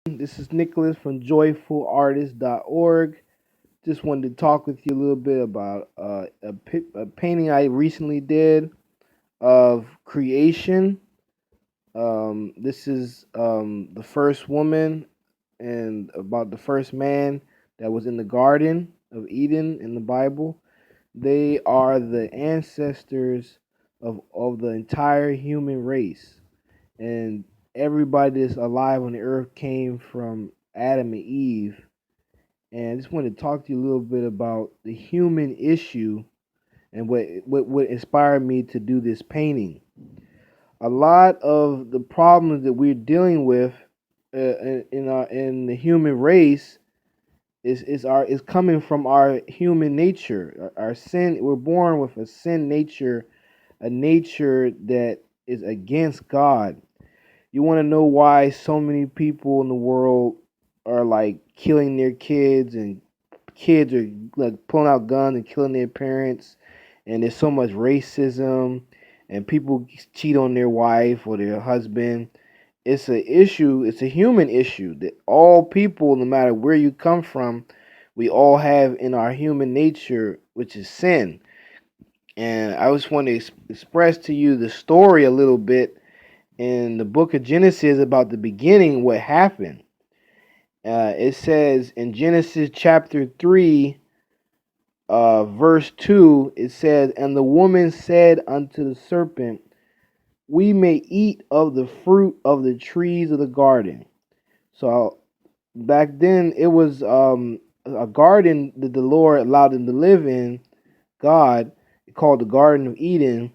This is Nicholas from joyfulartist.org. Just wanted to talk with you a little bit about a painting I recently did of creation. This is the first woman and about the first man that was in the Garden of Eden in the Bible. They are the ancestors of the entire human race. And everybody that's alive on the earth came from Adam and Eve. And I just wanted to talk to you a little bit about the human issue and what inspired me to do this painting. A lot of the problems that we're dealing with in the human race is coming from our human nature. Our sin. We're born with a sin nature, a nature that is against God. You want to know why so many people in the world are like killing their kids, and kids are like pulling out guns and killing their parents, and there's so much racism, and people cheat on their wife or their husband. It's an issue. It's a human issue that all people, no matter where you come from, we all have in our human nature, which is sin. And I just want to express to you the story a little bit in the book of Genesis about the beginning, what happened. It says in Genesis chapter 3, verse 2, it says, "And the woman said unto the serpent, We may eat of the fruit of the trees of the garden." So back then, it was a garden that the Lord allowed them to live in, God, called the Garden of Eden.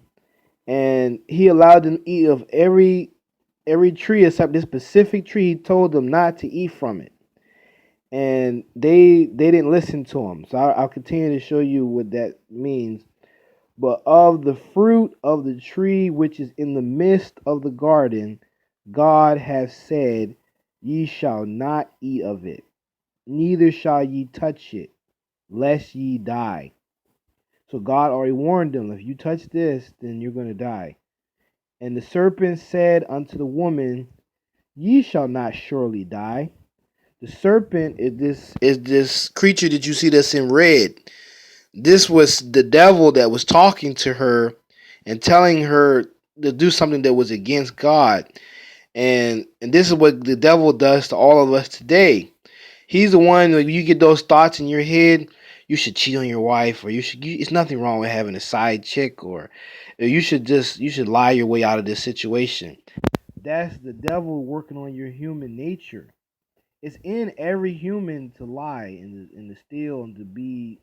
And he allowed them to eat of every tree except this specific tree. He told them not to eat from it, and they didn't listen to him. So I'll continue to show you what that means. But of the fruit of the tree which is in the midst of the garden, God hath said, Ye shall not eat of it, neither shall ye touch it, lest ye die. So God already warned them, if you touch this, then you're going to die. And the serpent said unto the woman, Ye shall not surely die. The serpent is this creature that you see that's in red. This was the devil that was talking to her and telling her to do something that was against God. And this is what the devil does to all of us today. He's the one when you get those thoughts in your head, you should cheat on your wife, or it's nothing wrong with having a side chick, or you should lie your way out of this situation. That's the devil working on your human nature. It's in every human to lie and to steal and to be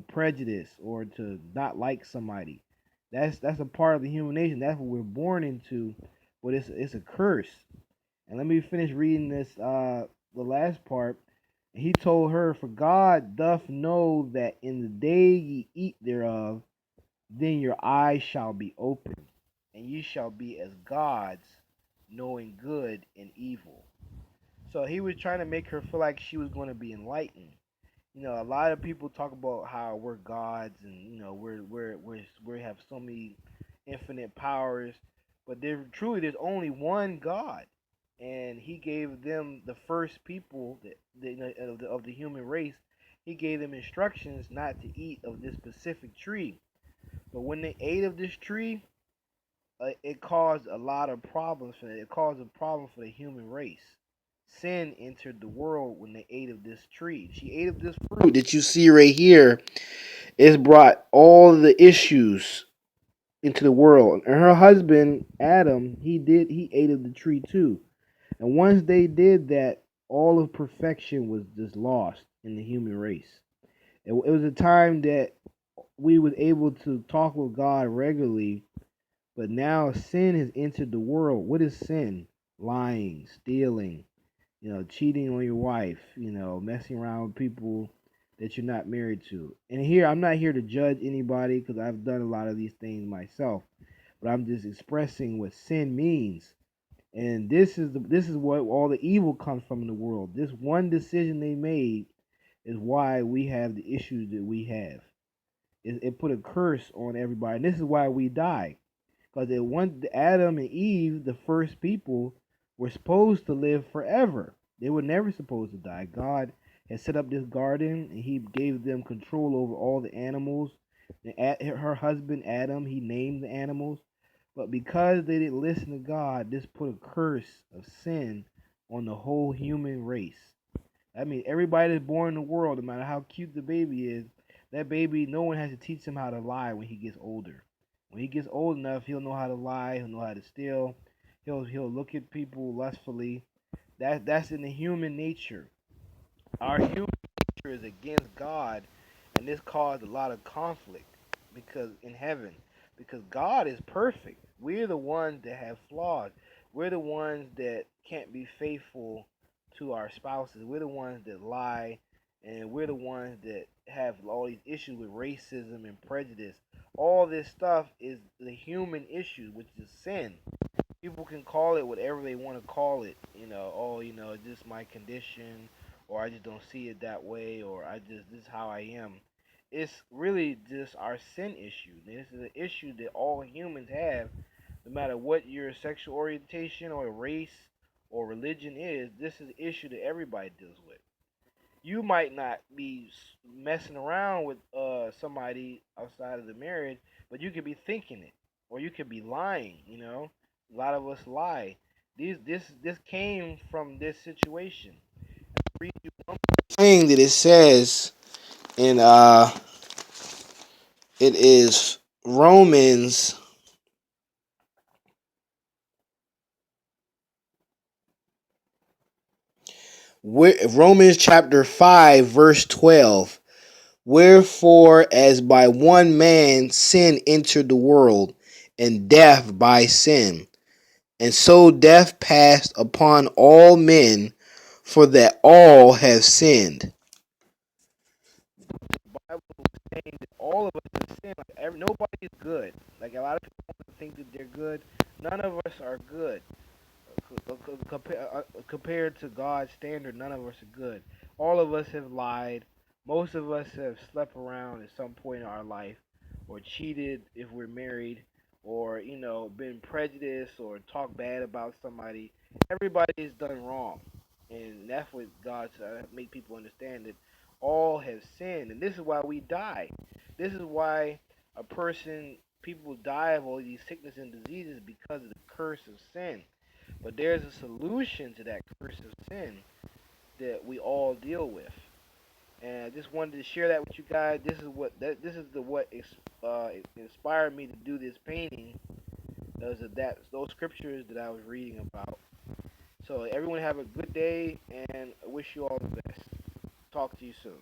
prejudiced or to not like somebody. That's a part of the human nature. That's what we're born into, but it's a curse. And let me finish reading this the last part. He told her, For God doth know that in the day ye eat thereof, then your eyes shall be opened, and ye shall be as gods, knowing good and evil. So he was trying to make her feel like she was going to be enlightened. A lot of people talk about how we're gods, and we have so many infinite powers, but there's only one God, and He gave them, the first people of the human race. He gave them instructions not to eat of this specific tree. But when they ate of this tree, it caused a lot of problems for it. Caused a problem for the human race. Sin entered the world when they ate of this tree. She ate of this fruit that you see right here. It's brought all the issues into the world. And her husband, Adam, he ate of the tree too. And once they did that, all of perfection was just lost in the human race. It was a time that we was able to talk with God regularly, but now sin has entered the world. What is sin? Lying, stealing, cheating on your wife, messing around with people that you're not married to. And here, I'm not here to judge anybody because I've done a lot of these things myself, but I'm just expressing what sin means. And this is what all the evil comes from in the world. This one decision they made is why we have the issues that we have. It put a curse on everybody, and this is why we die. Because it one Adam and Eve, the first people, were supposed to live forever. They were never supposed to die. God had set up this garden and he gave them control over all the animals. And her husband Adam, he named the animals. But because they didn't listen to God, this put a curse of sin on the whole human race. I mean, everybody that's born in the world, no matter how cute the baby is, that baby, no one has to teach him how to lie when he gets older. When he gets old enough, he'll know how to lie. He'll know how to steal. He'll look at people lustfully. That's in the human nature. Our human nature is against God, and this caused a lot of conflict because in heaven, because God is perfect. We're the ones that have flaws. We're the ones that can't be faithful to our spouses. We're the ones that lie, and we're the ones that have all these issues with racism and prejudice. All this stuff is the human issue, which is sin. People can call it whatever they want to call it. Oh, this is my condition, or I just don't see it that way, or this is how I am. It's really just our sin issue. This is an issue that all humans have, no matter what your sexual orientation or race or religion is. This is an issue that everybody deals with. You might not be messing around with somebody outside of the marriage, but you could be thinking it, or you could be lying. A lot of us lie. This came from this situation. Read you one thing that it says in it is Romans chapter 5 verse 12. Wherefore, as by one man sin entered the world, and death by sin, and so death passed upon all men, for that all have sinned. The Bible is saying that all of us have sinned. Nobody is good. Like a lot of people think that they're good. None of us are good. Compared to God's standard, none of us are good. All of us have lied. Most of us have slept around at some point in our life, or cheated if we're married, or been prejudiced or talked bad about somebody. Everybody has done wrong, and that's what God make people understand that all have sinned, and this is why we die. This is why people die of all these sickness and diseases because of the curse of sin. But there's a solution to that curse of sin that we all deal with. And I just wanted to share that with you guys. This is what inspired me to do this painting. Those scriptures that I was reading about. So everyone have a good day, and I wish you all the best. Talk to you soon.